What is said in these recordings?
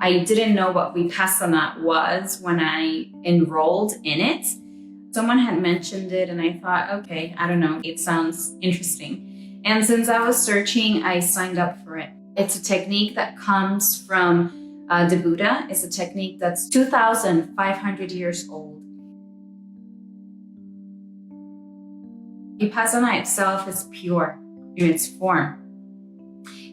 I didn't know what vipassana was when I enrolled in it. Someone had mentioned it and I thought, okay, I don't know, it sounds interesting. And since I was searching, I signed up for it. It's a technique that comes from the Buddha. It's a technique that's 2,500 years old. Vipassana itself is pure in its form.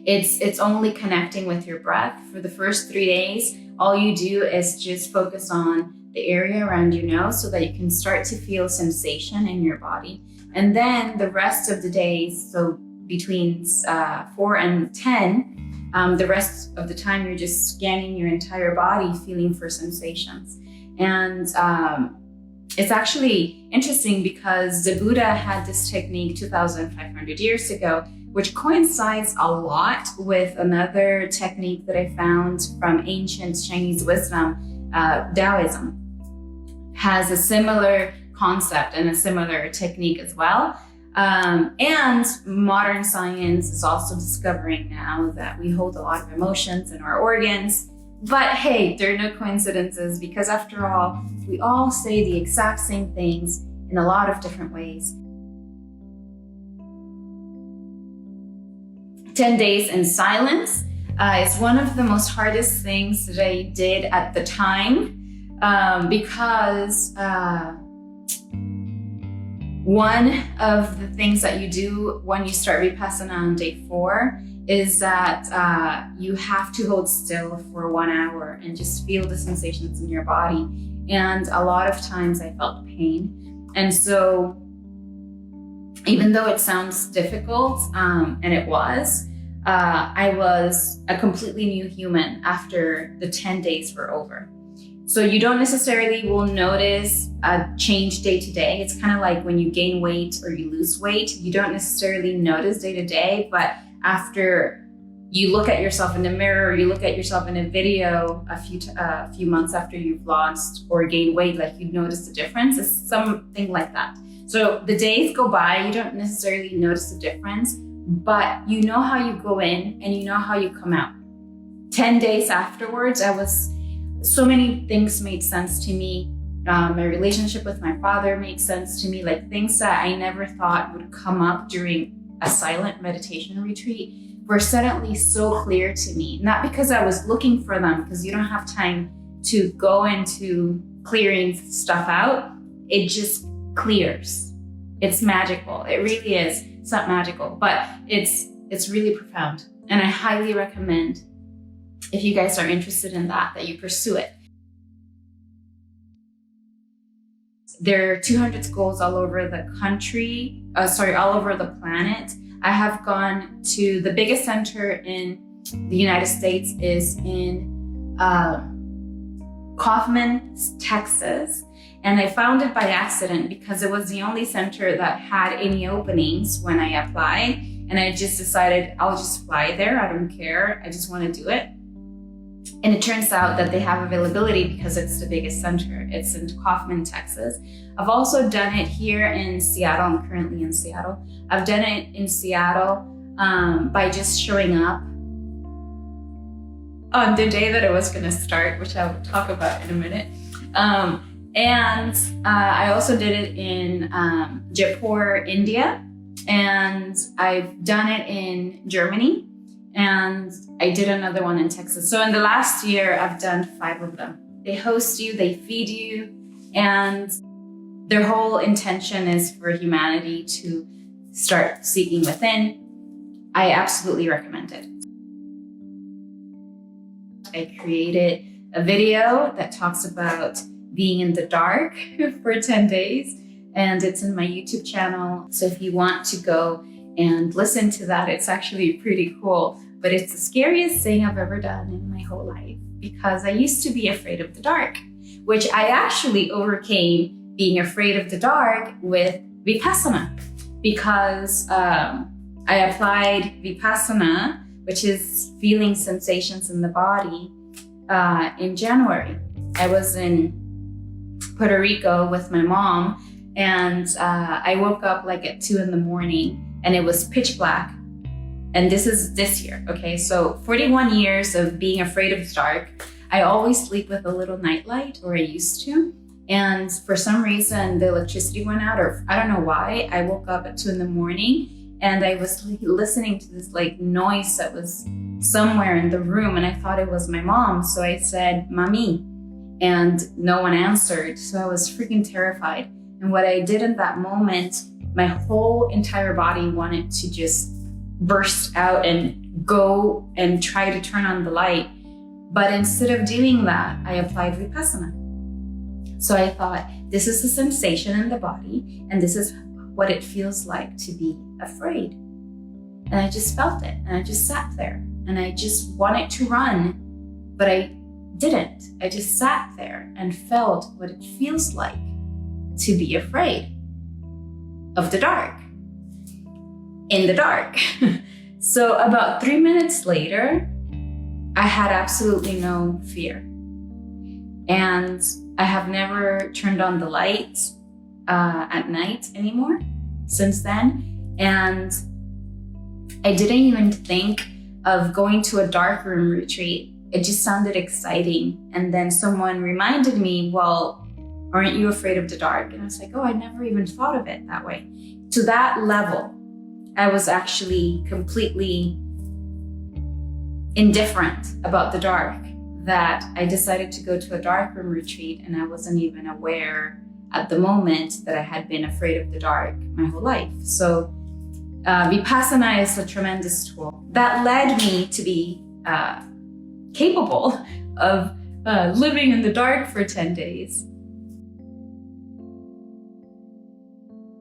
It's only connecting with your breath. For the first 3 days, all you do is just focus on the area around your nose so that you can start to feel sensation in your body. And then the rest of the days, so between 4 and 10, the rest of the time you're just scanning your entire body, feeling for sensations. And it's actually interesting because the Buddha had this technique 2,500 years ago, which coincides a lot with another technique that I found from ancient Chinese wisdom. Taoism has a similar concept and a similar technique as well. And modern science is also discovering now that we hold a lot of emotions in our organs. But hey, there are no coincidences, because after all, we all say the exact same things in a lot of different ways. 10 days in silence is one of the most hardest things that I did at the time, because one of the things that you do when you start Vipassana on day 4 is that you have to hold still for 1 hour and just feel the sensations in your body. And a lot of times I felt pain. And so even though it sounds difficult, and it was, I was a completely new human after the 10 days were over. So you don't necessarily will notice a change day to day. It's kind of like when you gain weight or you lose weight, you don't necessarily notice day to day, but after you look at yourself in the mirror, or you look at yourself in a video a few months after you've lost or gained weight, like you notice the difference. It's something like that. So the days go by, you don't necessarily notice the difference, but you know how you go in and you know how you come out. 10 days afterwards, so many things made sense to me. My relationship with my father made sense to me, like things that I never thought would come up during a silent meditation retreat were suddenly so clear to me. Not because I was looking for them, because you don't have time to go into clearing stuff out. It just clears. It's magical. It really is. It's not magical, but it's really profound. And I highly recommend, if you guys are interested in that you pursue it. There are 200 schools all over the country, all over the planet. I have gone to the biggest center in the United States is in Kaufman, Texas. And I found it by accident because it was the only center that had any openings when I applied. And I just decided I'll just fly there. I don't care. I just want to do it. And it turns out that they have availability because it's the biggest center. It's in Kaufman, Texas. I've also done it here in Seattle. I'm currently in Seattle. I've done it in Seattle by just showing up on the day that it was going to start, which I will talk about in a minute. And I also did it in Jaipur, India. And I've done it in Germany. And I did another one in Texas. So in the last year, I've done 5 of them. They host you, they feed you, and their whole intention is for humanity to start seeking within. I absolutely recommend it. I created a video that talks about being in the dark for 10 days, and it's in my YouTube channel. So if you want to go and listen to that, it's actually pretty cool. But it's the scariest thing I've ever done in my whole life, because I used to be afraid of the dark, which I actually overcame being afraid of the dark with Vipassana, because I applied Vipassana, which is feeling sensations in the body, in January. I was in Puerto Rico with my mom, and I woke up like at 2 a.m. and it was pitch black. And this is this year, okay? So 41 years of being afraid of the dark. I always sleep with a little nightlight, or I used to. And for some reason, the electricity went out, or I don't know why. I woke up at 2 a.m. and I was listening to this like noise that was somewhere in the room, and I thought it was my mom. So I said, "Mami," and no one answered. So I was freaking terrified. And what I did in that moment, my whole entire body wanted to just burst out and go and try to turn on the light. But instead of doing that, I applied vipassana. So I thought, this is the sensation in the body, and this is what it feels like to be afraid. And I just felt it, and I just sat there, and I just wanted to run, but I didn't. I just sat there and felt what it feels like to be afraid of the dark, in the dark. So about 3 minutes later, I had absolutely no fear. And I have never turned on the lights at night anymore since then. And I didn't even think of going to a dark room retreat. It just sounded exciting. And then someone reminded me, well, aren't you afraid of the dark? And I was like, oh, I never even thought of it that way. To that level, I was actually completely indifferent about the dark, that I decided to go to a dark room retreat, and I wasn't even aware at the moment that I had been afraid of the dark my whole life. So vipassana is a tremendous tool that led me to be capable of living in the dark for 10 days.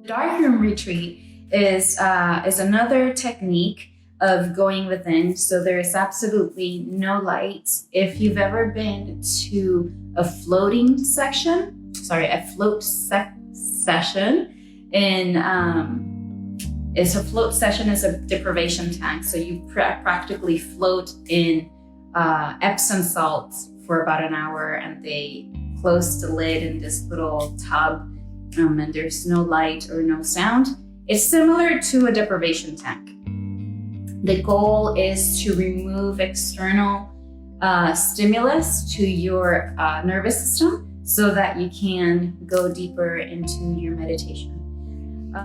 Dark room retreat is another technique of going within. So there is absolutely no light. If you've ever been to a float session in is a deprivation tank. So you practically float in Epsom salts for about an hour, and they close the lid in this little tub, and there's no light or no sound. It's similar to a deprivation tank. The goal is to remove external stimulus to your nervous system so that you can go deeper into your meditation.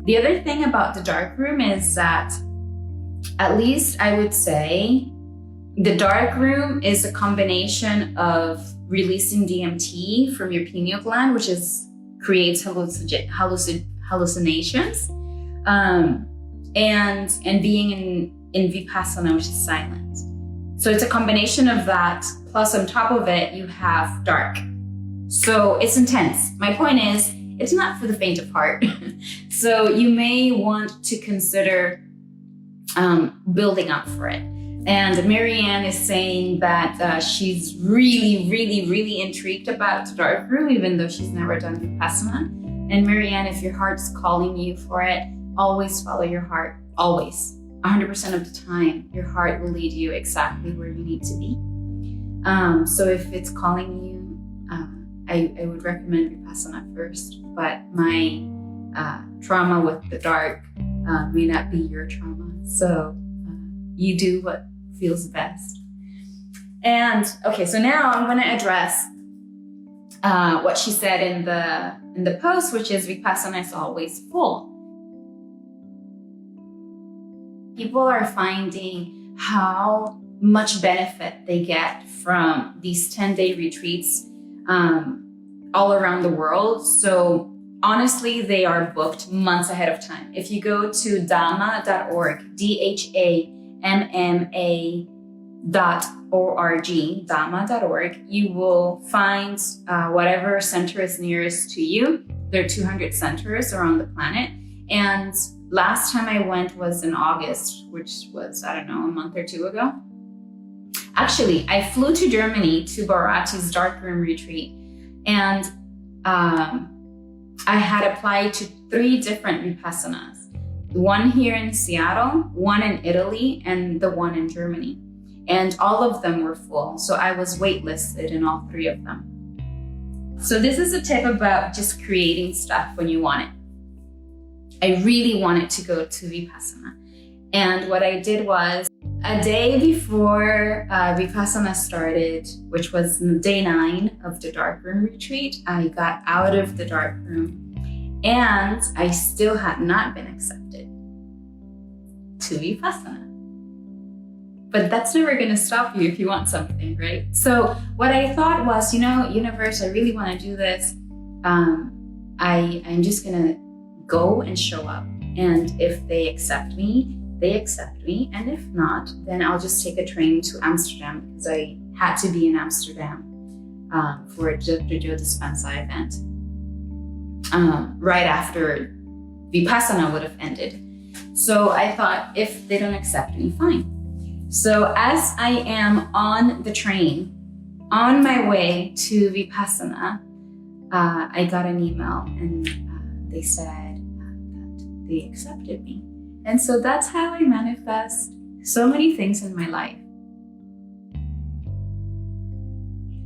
The other thing about the dark room is that, at least I would say, the dark room is a combination of releasing DMT from your pineal gland, which creates hallucinations, and being in vipassana, which is silent. So it's a combination of that, plus on top of it, you have dark. So it's intense. My point is, it's not for the faint of heart. So you may want to consider building up for it. And Marianne is saying that she's really, really, really intrigued about the dark room, even though she's never done vipassana. And Marianne, if your heart's calling you for it, always follow your heart, always. 100% of the time, your heart will lead you exactly where you need to be. So if it's calling you, I would recommend vipassana first, but my trauma with the dark may not be your trauma. So you do what feels best. And okay, so now I'm going to address what she said in the post, which is vipassana is always full. People are finding how much benefit they get from these 10-day retreats all around the world. So honestly, they are booked months ahead of time. If you go to dhamma.org, DHAMMA.org, dhamma.org, you will find whatever center is nearest to you. There are 200 centers around the planet. And last time I went was in August, which was, I don't know, a month or two ago. Actually, I flew to Germany to Bharati's darkroom retreat, and I had applied to 3 different vipassanas. One here in Seattle, one in Italy, and the one in Germany. And all of them were full, so I was waitlisted in all 3 of them. So this is a tip about just creating stuff when you want it. I really wanted to go to vipassana. And what I did was a day before vipassana started, which was day 9 of the darkroom retreat, I got out of the darkroom and I still had not been accepted to vipassana. But that's never going to stop you if you want something, right? So what I thought was, universe, I really want to do this. I'm just going to go and show up. And if they accept me, they accept me. And if not, then I'll just take a train to Amsterdam, because I had to be in Amsterdam for a Joe Dispenza event right after vipassana would have ended. So I thought, if they don't accept me, fine. So as I am on the train, on my way to vipassana, I got an email and they said that they accepted me. And so that's how I manifest so many things in my life.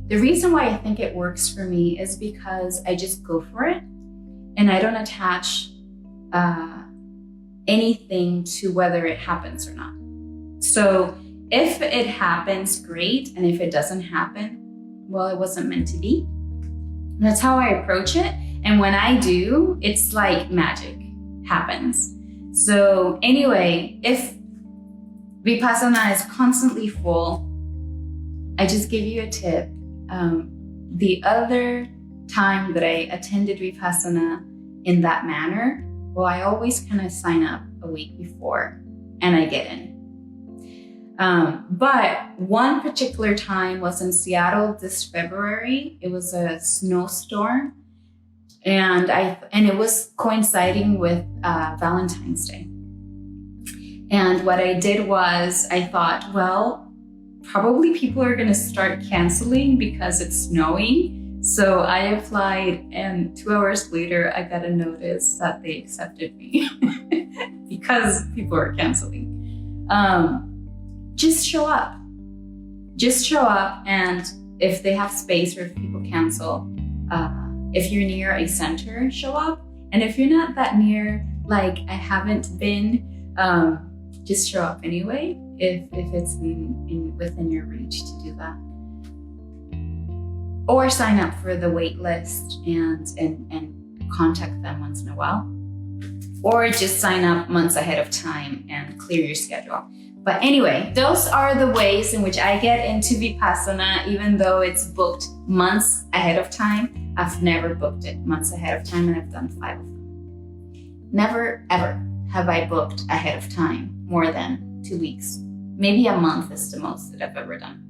The reason why I think it works for me is because I just go for it and I don't attach anything to whether it happens or not. So if it happens, great. And if it doesn't happen, well, it wasn't meant to be. That's how I approach it. And when I do, it's like magic happens. So anyway, if vipassana is constantly full, I just give you a tip. The other time that I attended vipassana in that manner, well, I always kind of sign up a week before and I get in. But one particular time was in Seattle this February. It was a snowstorm, and it was coinciding with Valentine's Day. And what I did was I thought, well, probably people are going to start canceling because it's snowing. So I applied, and 2 hours later, I got a notice that they accepted me because people are canceling. Just show up. Just show up, and if they have space or if people cancel, if you're near a center, show up. And if you're not that near, like I haven't been, just show up anyway, if it's within your reach to do that. Or sign up for the wait list and contact them once in a while. Or just sign up months ahead of time and clear your schedule. But anyway, those are the ways in which I get into vipassana, even though it's booked months ahead of time. I've never booked it months ahead of time, and I've done 5 of them. Never, ever have I booked ahead of time more than 2 weeks. Maybe a month is the most that I've ever done.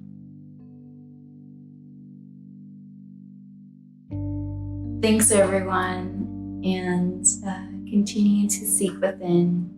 Thanks, everyone, and continue to seek within.